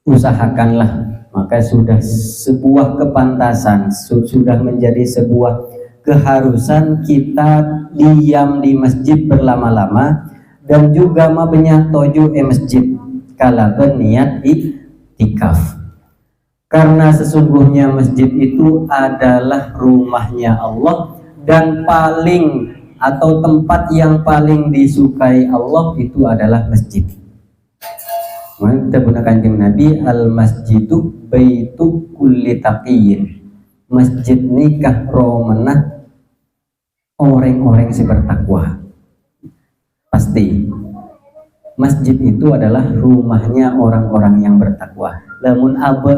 usahakanlah, maka sudah sebuah kepantasan, sudah menjadi sebuah keharusan kita diam di masjid berlama-lama, dan juga mabnya toju masjid kala berniat iktikaf. Karena sesungguhnya masjid itu adalah rumahnya Allah, dan paling atau tempat yang paling disukai Allah itu adalah masjid. Kita gunakan kanjeng Nabi, al masjidu baitu kulli taqiyyin. Masjid nikah romenah orang-orang si bertakwa. Pasti masjid itu adalah rumahnya orang-orang yang bertakwa. Lamun abe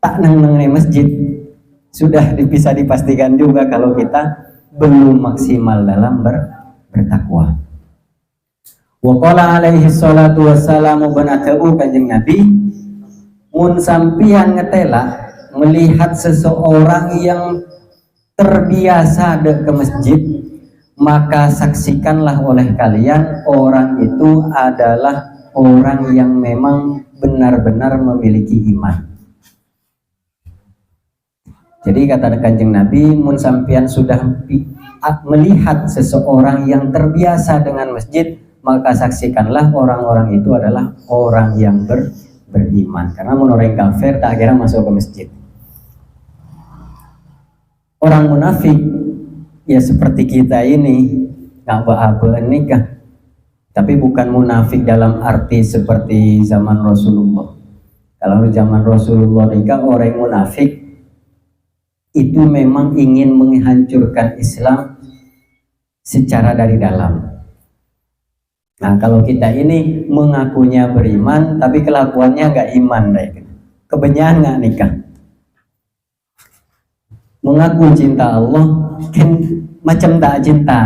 tak nang masjid, sudah bisa dipastikan juga kalau kita belum maksimal dalam bertakwa. Wa qala alaihi salatu wassalamu banatabu, kanjeng Nabi, mun sampian ngetela melihat seseorang yang terbiasa ke masjid, maka saksikanlah oleh kalian orang itu adalah orang yang memang benar-benar memiliki iman. Jadi kata kanjeng Nabi, mun sampian sudah melihat seseorang yang terbiasa dengan masjid, maka saksikanlah orang-orang itu adalah orang yang beriman. Karena mun orang kafir tak kira masuk ke masjid. Orang munafik ya seperti kita ini, ngaba-aba nikah, tapi bukan munafik dalam arti seperti zaman Rasulullah. Kalau zaman Rasulullah nikah, orang munafik itu memang ingin menghancurkan Islam secara dari dalam. Nah, kalau kita ini mengakunya beriman tapi kelakuannya nggak iman, kebenyahan nggak nikah. Mengaku cinta Allah kan macam tak cinta,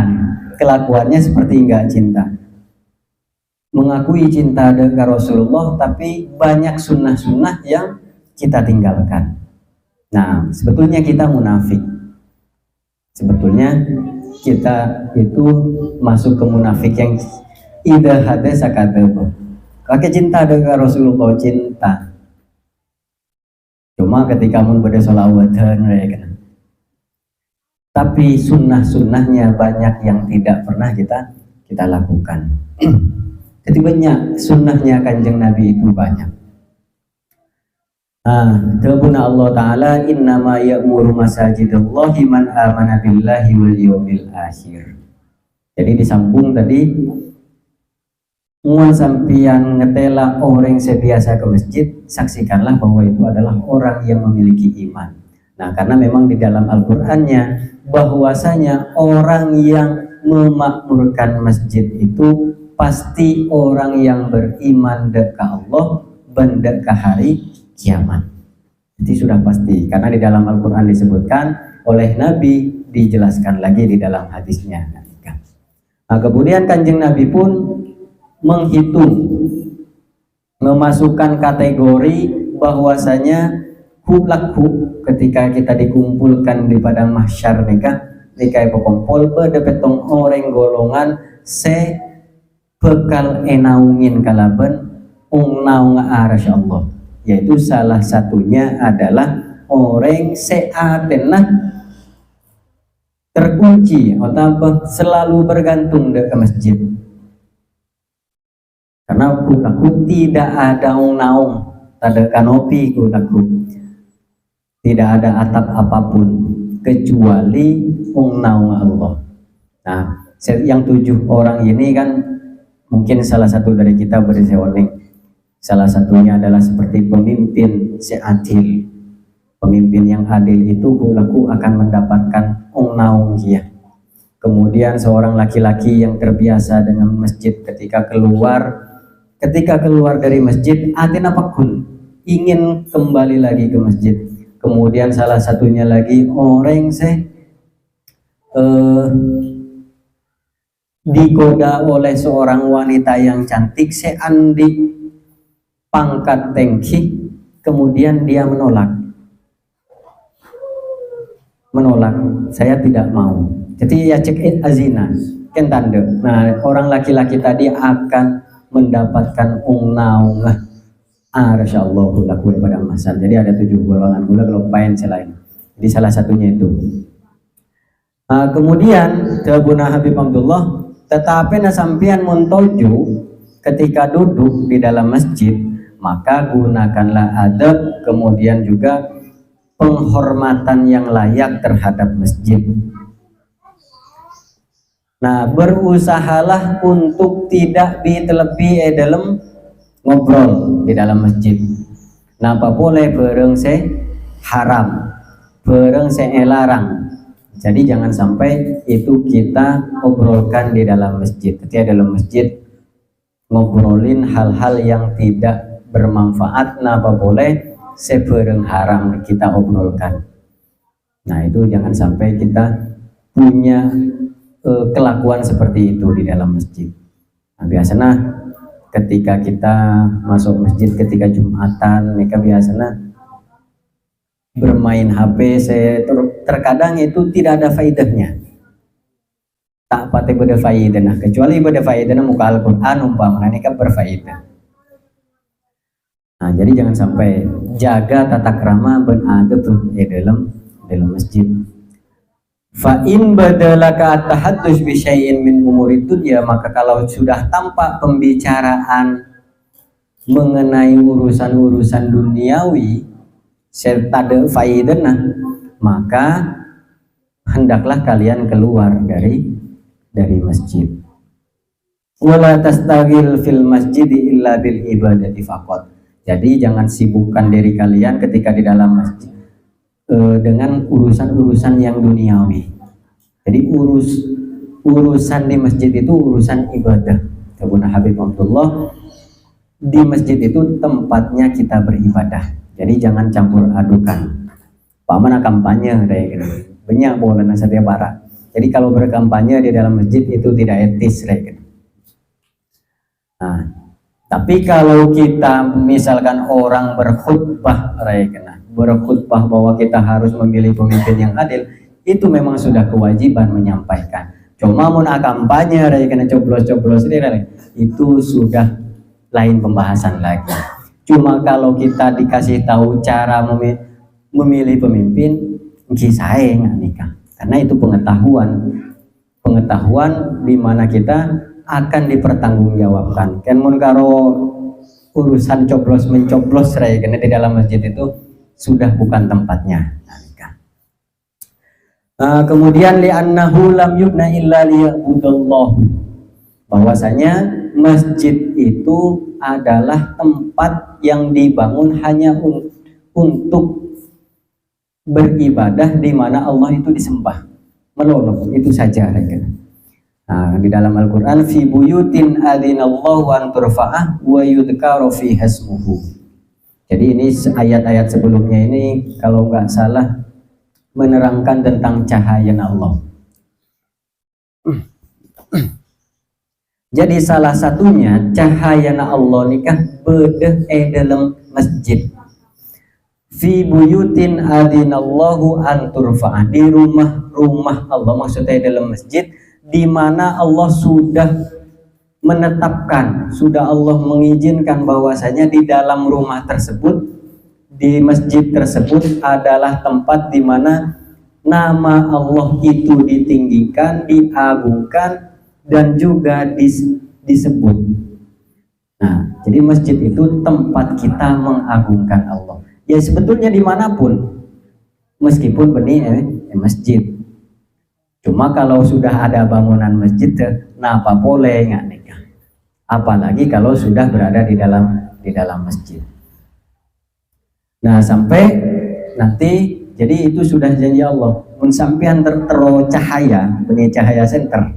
kelakuannya seperti nggak cinta. Mengakui cinta dengan Rasulullah tapi banyak sunnah-sunnah yang kita tinggalkan. Nah, sebetulnya kita munafik. Sebetulnya kita itu masuk ke munafik yang ida hade sakadebo. Kakek cinta dengan Rasulullah, cinta. Cuma ketika mun beda sholawatan, tapi sunnah-sunnahnya banyak yang tidak pernah kita lakukan. Jadi banyak sunnahnya kanjeng Nabi itu banyak. Terbuna Allah Ta'ala, innama ya'muru masajidallahi man amana billahi wal yawmil akhir. Jadi disambung tadi, mun sampian ngetela orang sebiasa ke masjid, saksikanlah bahwa itu adalah orang yang memiliki iman. Nah, karena memang di dalam Al-Qur'annya bahwasanya orang yang memakmurkan masjid itu pasti orang yang beriman dekat Allah dan dekat hari kiamat. Jadi sudah pasti, karena di dalam Al-Quran disebutkan, oleh Nabi dijelaskan lagi di dalam hadisnya. Nah, kemudian kanjeng Nabi pun menghitung, memasukkan kategori bahwasanya hulakhu ketika kita dikumpulkan di padang mahsyar nikah pekumpul pada petong orang golongan se bekal enaungin kalaban naung arasy Allah, yaitu salah satunya adalah orang seatenah terkunci atau selalu bergantung ke masjid. Karena aku tidak ada naung, ada kanopi, aku tidak ada atap apapun kecuali naung Allah. Nah, yang 7 orang ini kan mungkin salah satu dari kita bersewarning. Salah satunya adalah seperti pemimpin seadil. Pemimpin yang adil itu laku akan mendapatkan naung ya. Kemudian seorang laki-laki yang terbiasa dengan masjid ketika keluar dari masjid, atin apapun ingin kembali lagi ke masjid. Kemudian salah satunya lagi orang digoda oleh seorang wanita yang cantik seandi pangkat tinggi, kemudian dia menolak, saya tidak mau. Jadi ya cek azina kan tanda. Nah, orang laki-laki tadi akan mendapatkan naung Arsyaallahu laku pada masal. Jadi ada 7 golongan gula kalau pain selain. Jadi salah satunya itu. Kemudian Tabuna Habib Abdullah, tetapi nasampian muntoju ketika duduk di dalam masjid, maka gunakanlah adab, kemudian juga penghormatan yang layak terhadap masjid. Nah, berusahalah untuk tidak ditelepi dalam ngobrol di dalam masjid. Napa boleh bereng se haram, bereng se larang. Jadi jangan sampai itu kita obrolkan di dalam masjid. Ketika dalam masjid ngobrolin hal-hal yang tidak bermanfaat, napa boleh sebereng haram kita obrolkan. Nah itu jangan sampai kita punya kelakuan seperti itu di dalam masjid. Nah, biasanya ketika kita masuk masjid ketika Jumatan, mereka biasanya bermain HP, terkadang itu tidak ada faedahnya. Tak pati berfaedah, kecuali berfaedah muka Al-Quran umpamanya ini kan berfaedah. Nah, jadi jangan sampai jaga tata krama beradab di dalam masjid. Fa in badalaka at-tahaddus bi syai'in min umuri dunya, maka kalau sudah tampak pembicaraan mengenai urusan-urusan duniawi serta faedahna, maka hendaklah kalian keluar dari masjid. Wala tastaghil fil masjid illa bil ibadati faqat. Jadi jangan sibukkan diri kalian ketika di dalam masjid dengan urusan-urusan yang duniawi. Jadi urusan di masjid itu urusan ibadah. Tabuna Habib Abdullah, di masjid itu tempatnya kita beribadah. Jadi jangan campur adukan. Pamana kampanye gitu. Banyak boleh nasadia para. Jadi kalau berkampanye di dalam masjid itu tidak etis gitu. Nah, tapi kalau kita misalkan orang berkhutbah berkhutbah bahwa kita harus memilih pemimpin yang adil, itu memang sudah kewajiban menyampaikan. Cuma mau kampanye coblos-coblos itu sudah lain pembahasan lagi. Cuma kalau kita dikasih tahu cara memilih pemimpin, kisah nggak nikah, karena itu pengetahuan di mana kita akan dipertanggungjawabkan. Kan mun karo urusan coblos mencoblos karena di dalam masjid itu sudah bukan tempatnya. Kemudian li'annahu lam yubna illa liya'budallahu, bahwasanya masjid itu adalah tempat yang dibangun hanya untuk beribadah, di mana Allah itu disembah melolong, itu saja. Nah, di dalam Al-Quran fi buyutin adzinallahu an turfa'ah wa yudhkaru fiha ismuhu. Jadi ini ayat-ayat sebelumnya ini kalau nggak salah menerangkan tentang cahaya Allah. Jadi salah satunya cahaya Allah nikah bedeh dalam masjid. Fi buyutin adzinallahu an turfa'ah, di rumah Allah, maksudnya dalam masjid di mana Allah sudah menetapkan, sudah Allah mengizinkan bahwasanya di dalam rumah tersebut, di masjid tersebut adalah tempat di mana nama Allah itu ditinggikan, diagungkan, dan juga disebut. Nah, jadi masjid itu tempat kita mengagungkan Allah. Ya sebetulnya dimanapun, meskipun benih masjid. Cuma kalau sudah ada bangunan masjid, napa boleh nggak nikah? Apalagi kalau sudah berada di dalam masjid. Nah sampai nanti, jadi itu sudah janji Allah. Mensampian tertero cahaya, benih cahaya center.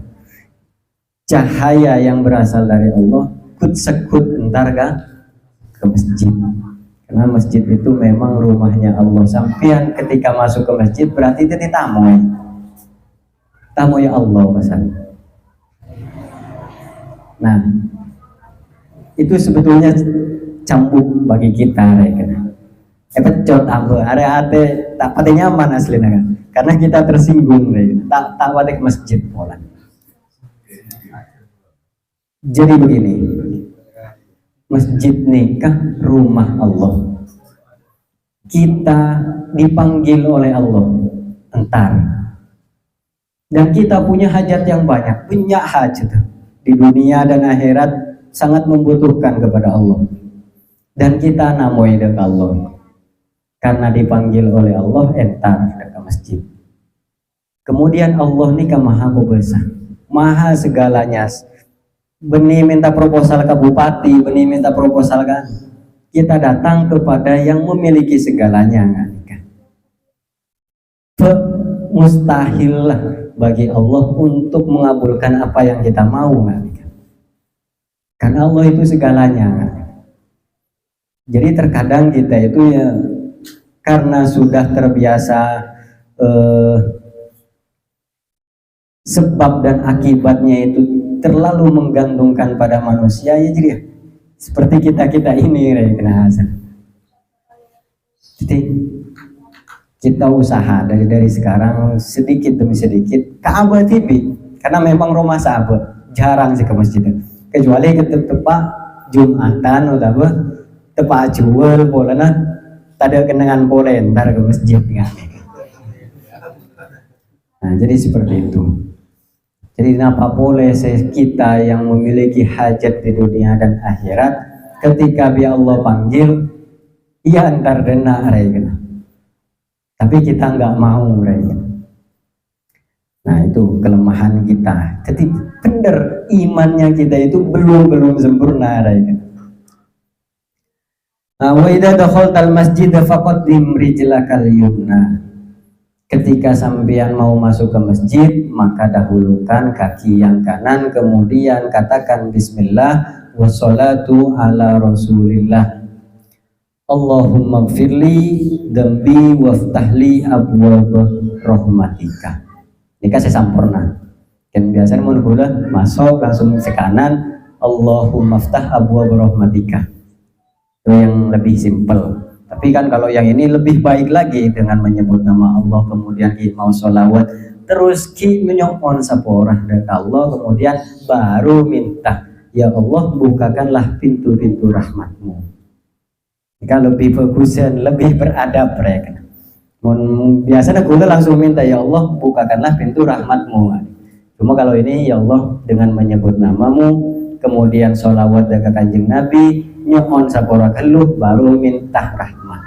Cahaya yang berasal dari Allah kut sekut entar ke masjid, karena masjid itu memang rumahnya Allah. Sampian ketika masuk ke masjid berarti itu tamu ya Allah pesan. Nah itu sebetulnya cambuk bagi kita pecot ambe area ate tak pada nyaman aslinya kan, karena kita tersinggung tak wadek masjid pola. Jadi begini, masjid nikah rumah Allah. Kita dipanggil oleh Allah entar. Dan kita punya hajat yang banyak, punya hajat di dunia dan akhirat, sangat membutuhkan kepada Allah. Dan kita namoi dek Allah. Karena dipanggil oleh Allah entar ke masjid. Kemudian Allah ini maha kuasa, maha segalanya. Benih minta proposal ke bupati, benih minta proposal kan. Kita datang kepada yang memiliki segalanya kan. Mustahil lah bagi Allah untuk mengabulkan apa yang kita mau kan. Karena Allah itu segalanya kan. Jadi terkadang kita itu ya karena sudah terbiasa sebab dan akibatnya itu terlalu menggantungkan pada manusia ya, jadi seperti kita ini jadi kita usaha dari sekarang sedikit demi sedikit ke Abah TV, karena memang rumah sahabat jarang sih ke masjid, kecuali tepat Jumatan atau apa tepat jual bola nah ada kenangan boleh ntar ke masjid nggak. Nah jadi seperti itu. Jadi kenapa boleh kita yang memiliki hajat di dunia dan akhirat, ketika biar Allah panggil, iya antar dena kena. Tapi kita nggak mau kena. Nah itu kelemahan kita. Jadi benar imannya kita itu belum sempurna kena. Wa idza dakhaltal masjid faqaddim rijlakal yumna. Ketika sampean mau masuk ke masjid, maka dahulukan kaki yang kanan, kemudian katakan bismillah wassalatu ala rasulillah. Allahumma gfirli dambi waftahli abwab rahmatika. Ini kasih sampurna. Kan biasanya mau masuk langsung ke kanan, Allahumma ftah abwab rahmatika. Itu yang lebih simpel. Tapi kan kalau yang ini lebih baik lagi dengan menyebut nama Allah, kemudian kita mau sholawat, terus kita menyokon saporah dari Allah, kemudian baru minta, ya Allah bukakanlah pintu-pintu rahmatmu. Jika lebih bagus dan lebih beradab mereka. Biasanya gula langsung minta, ya Allah bukakanlah pintu rahmatmu. Cuma kalau ini ya Allah dengan menyebut namamu, kemudian sholawat dari kanjeng Nabi, nyokon sapora keluh baru minta rahmat.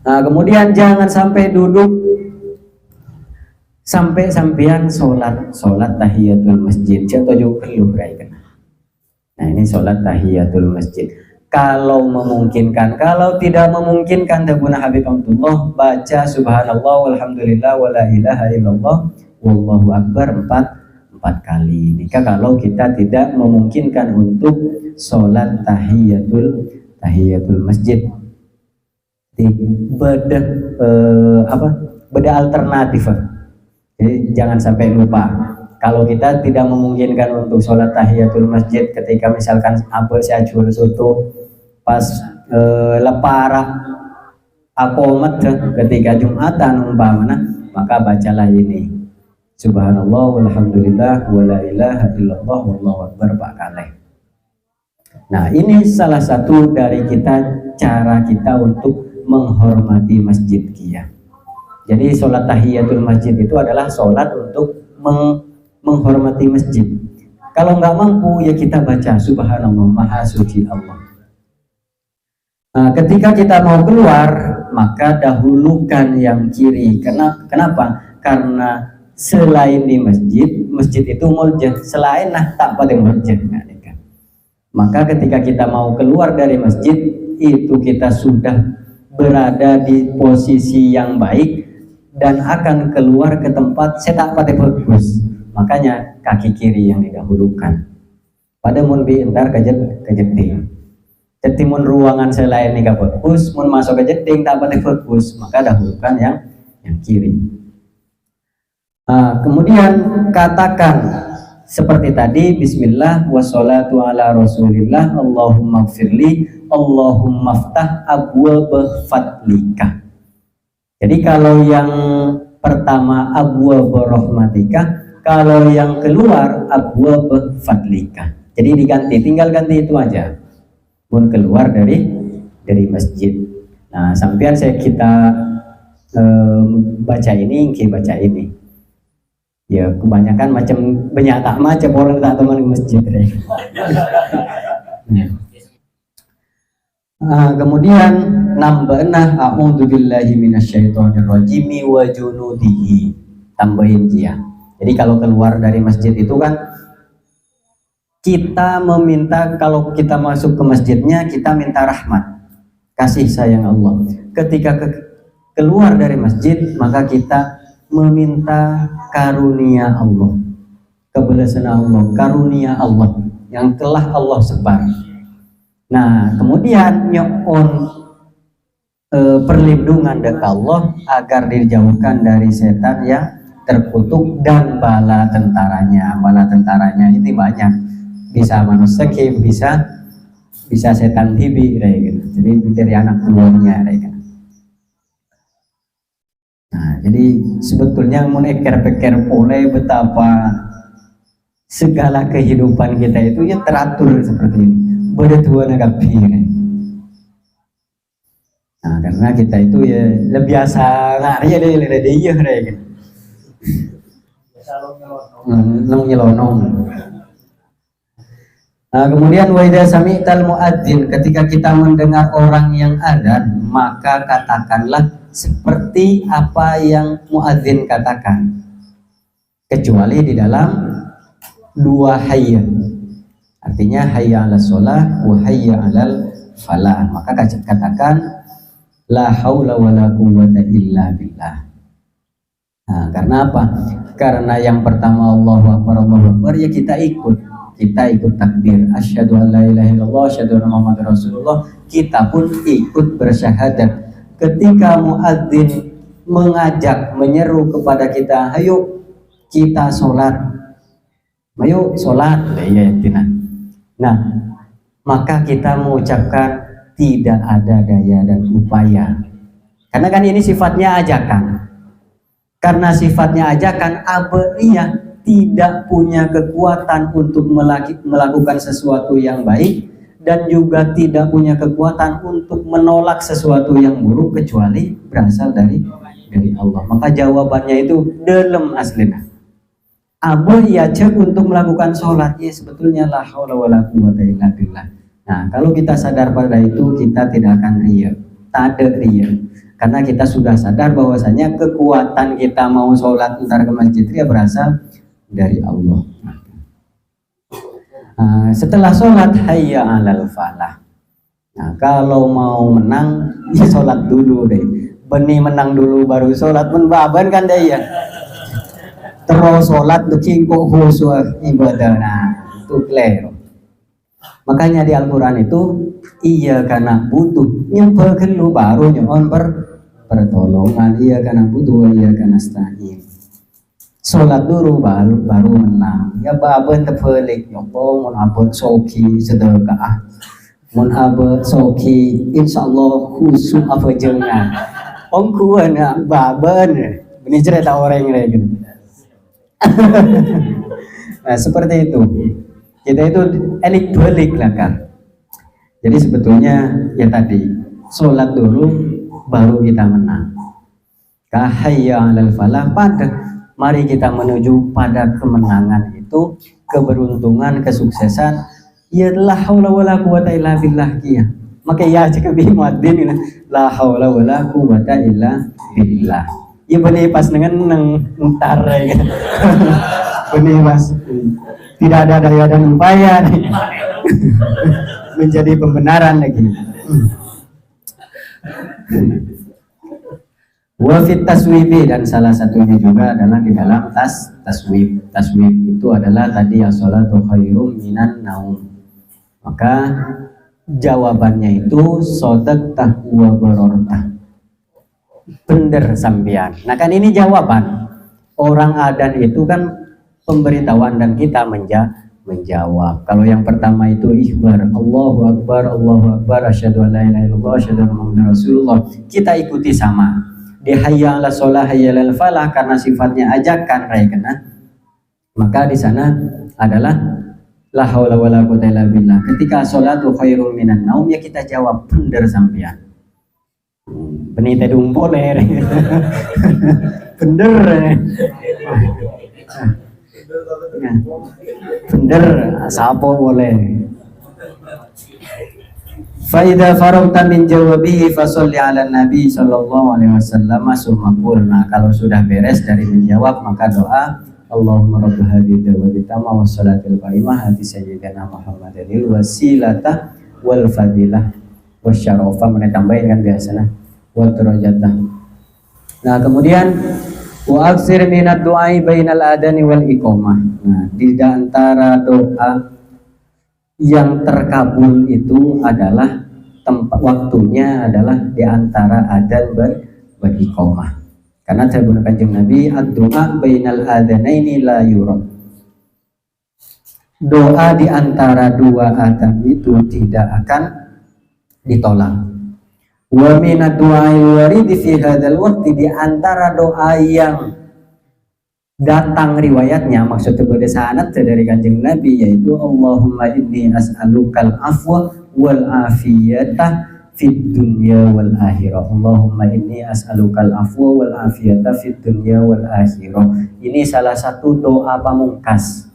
Nah kemudian jangan sampai duduk sampai sampean sholat tahiyatul masjid atau juga keluh kan. Nah ini sholat tahiyatul masjid kalau memungkinkan. Kalau tidak memungkinkan tabuna habib Abdullah baca subhanallah walhamdulillah wala ilaha illallah wallahu akbar 4 kali. Jika kalau kita tidak memungkinkan untuk sholat tahiyatul masjid, beda alternatif. Jadi jangan sampai lupa. Kalau kita tidak memungkinkan untuk sholat tahiyatul masjid, ketika misalkan apa syajul sutu pas lepara akomat ketika Jumatan umpamana, maka bacalah ini subhanallah walhamdulillah wala ilaha illallah wallahu akbar 4 kali. Nah ini salah satu dari cara kita untuk menghormati masjid kita. Jadi sholat tahiyatul masjid itu adalah sholat untuk menghormati masjid. Kalau nggak mampu ya kita baca subhanallah maha suci Allah. Nah, ketika kita mau keluar maka dahulukan yang kiri. Kenapa? Karena selain di masjid itu muljah, selain tak pada muljah. Maka ketika kita mau keluar dari masjid itu kita sudah berada di posisi yang baik dan akan keluar ke tempat setak pada bagus. Makanya kaki kiri yang didahulukan. Pada mun bi entar kejeding. Jadi mun ruangan selain ini bagus, mun masuk ke jeding tak pada bagus, maka dahulukan yang kiri. Kemudian katakan seperti tadi bismillah wassalatu ala rasulillah Allahumma gfirli Allahumma ftah abwab fadlika. Jadi kalau yang pertama abwab rahmatika, kalau yang keluar abwab fadlika. Jadi diganti, tinggal ganti itu aja. Pun keluar dari masjid. Nah, sampean kita baca ini, baca ini. Ya kebanyakan macam banyak tak macam orang tak teman ke masjid. Kemudian nambahna a'udzubillahi minasyaitonirrajim wa junudihi, tambahin dia. Jadi kalau keluar dari masjid itu kan kita meminta, kalau kita masuk ke masjidnya kita minta rahmat, kasih sayang Allah. Ketika keluar dari masjid maka kita meminta karunia Allah, kebelasan Allah, karunia Allah yang telah Allah sebar. Nah, kemudian nyoon perlindungan dari Allah agar dijauhkan dari setan yang terkutuk dan bala tentaranya. Bala tentaranya ini banyak, bisa manusia, bisa setan hibi, gitu. Jadi dari anak buahnya, gitu. Nah, jadi sebetulnya mun eker-peker pole betapa segala kehidupan kita itu ya teratur seperti ini. Berdua nagapi. Nah, karena kita itu ya lebih biasa ngari ada dia gitu. Nyelonong. Nah, kemudian wa idza sami'tal muadzin, ketika kita mendengar orang yang adzan, maka katakanlah seperti apa yang muadzin katakan, kecuali di dalam dua hayya. Artinya hayya 'alas shalah wa hayya 'alal falah. Maka katakan la haula wala quwwata illa billah. Nah, karena apa? Karena yang pertama Allahu akbar ya kita ikut takbir asyhadu an la ilaha illallah asyhadu anna muhammadar rasulullah, kita pun ikut bersyahadat. Ketika muadzin mengajak, menyeru kepada kita, ayo kita sholat, ayo sholat, ya. Nah, maka kita mengucapkan tidak ada daya dan upaya. Karena kan ini sifatnya ajakan. Karena sifatnya ajakan, ia tidak punya kekuatan untuk melakukan sesuatu yang baik dan juga tidak punya kekuatan untuk menolak sesuatu yang buruk kecuali berasal dari Allah. Maka jawabannya itu dalam aslinya. Abah ia cek untuk melakukan sholat, ya sebetulnya la haula wala quwwata illa billah. Nah, kalau kita sadar pada itu, kita tidak akan riya, tak ada riya, karena kita sudah sadar bahwasanya kekuatan kita mau sholat entar ke masjid ya berasal dari Allah. Nah, setelah sholat hayya 'alal falah. Nah, kalau mau menang ya sholat dulu deh. Benih menang dulu baru sholat pun baban kan deh ya. Terus sholat tuh kok khusyuk ibadah. Nah, itu clear. Makanya di Al-Quran itu iya karena butuh nyembah dulu baru nyon pertolongan, iya karena butuh, iya karena stain. Sholat dulu baru menang. Ya baban tepelik nyopo mun abot soki sedekah. Mun abot soki insyaallah khusyuk apa jengan. Ongkuan baban. Ini cerita orang yang gitu. Nah, seperti itu. Kita itu elik balik lah kan. Jadi sebetulnya ya tadi sholat dulu baru kita menang. Kahayya 'alal falah, mari kita menuju pada kemenangan itu, keberuntungan, kesuksesan. Ya la haula wala quwata illa billah kia. Maka ya jika bi muadzin la haula wala quwata illa billah. Ya benih pas dengan ntar ya. Benih pas tidak ada daya dan upaya nih. Menjadi pembenaran lagi. Wafit taswibi, dan salah satunya juga adalah di dalam taswib. Taswib itu adalah tadi as-sholatu khairum minan naum. Maka jawabannya itu sodaqtah wa barortah. Bener sambian. Nah kan ini jawaban. Orang adan itu kan pemberitahuan dan kita menjawab. Kalau yang pertama itu ikhbar, Allahu Akbar, asyhadu an la ilaha illallah, asyhadu anna muhammadar rasulullah. Kita ikuti sama. Di hayya 'alas shalah, hayya 'alal falah, karena sifatnya ajakan, kena. Maka di sana adalah La haula wala quwata illa billah. Ketika salatu khairum minan naum ya kita jawab bener sampean. Benih teh boleh. Bener. Bener, sapo boleh. Fa idza faragta min jawabihi fasolli ala nabi sallallahu alaihi wasallam summa qul. Nah, kalau sudah beres dari menjawab maka doa Allahumma rabb hadhihi da'wati tamma was salatil qa'imah ati sayyidina Muhammadil wasilata wal fadilah wasyarafa, mana tambahin kan biasanya wal darajatah. Nah, kemudian wa aksir minad du'ai bainal adani wal iqamah. Nah, di antara doa yang terkabul itu adalah tempat waktunya adalah di antara adzan dan iqamah. Karena sabda Kanjeng Nabi ad-du'a bainal adzanaini la yurad. Doa di antara dua adzan itu tidak akan ditolak. Wa minad du'ai warid fi hadzal waqti, di antara doa yang datang riwayatnya maksudnya pada sanad dari Kanjeng Nabi yaitu Allahumma inni as'alukal afwa wal afiyata fid dunya wal akhirah. Allahumma inni as'alukal afwa wal afiyata fid dunya wal akhirah. Ini salah satu doa pamungkas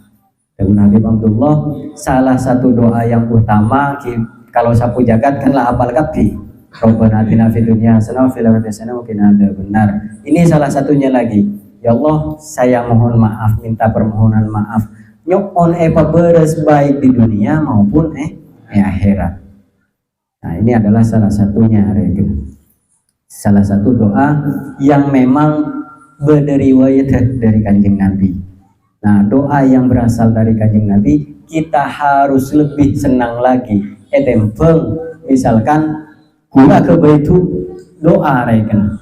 dari Nabi Abdullah, salah satu doa yang utama kalau sapu jagat kan lah apal kabeh. Rabbana atina fid dunya hasanah wa fil akhirati hasanah wa qina adzabannar. Ini salah satunya lagi. Ya Allah, saya mohon maaf, minta permohonan maaf. Nyokon beres baik di dunia maupun akhirat. Nah, ini adalah salah satunya, salah satu doa yang memang berderiwayat dari Kanjeng Nabi. Nah, doa yang berasal dari Kanjeng Nabi kita harus lebih senang lagi. Misalkan gula ke baitu doa reken.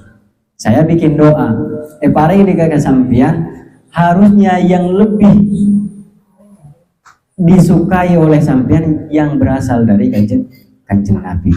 Saya bikin doa. Paling dikatakan sampean harusnya yang lebih disukai oleh sampean yang berasal dari Kanjeng Nabi.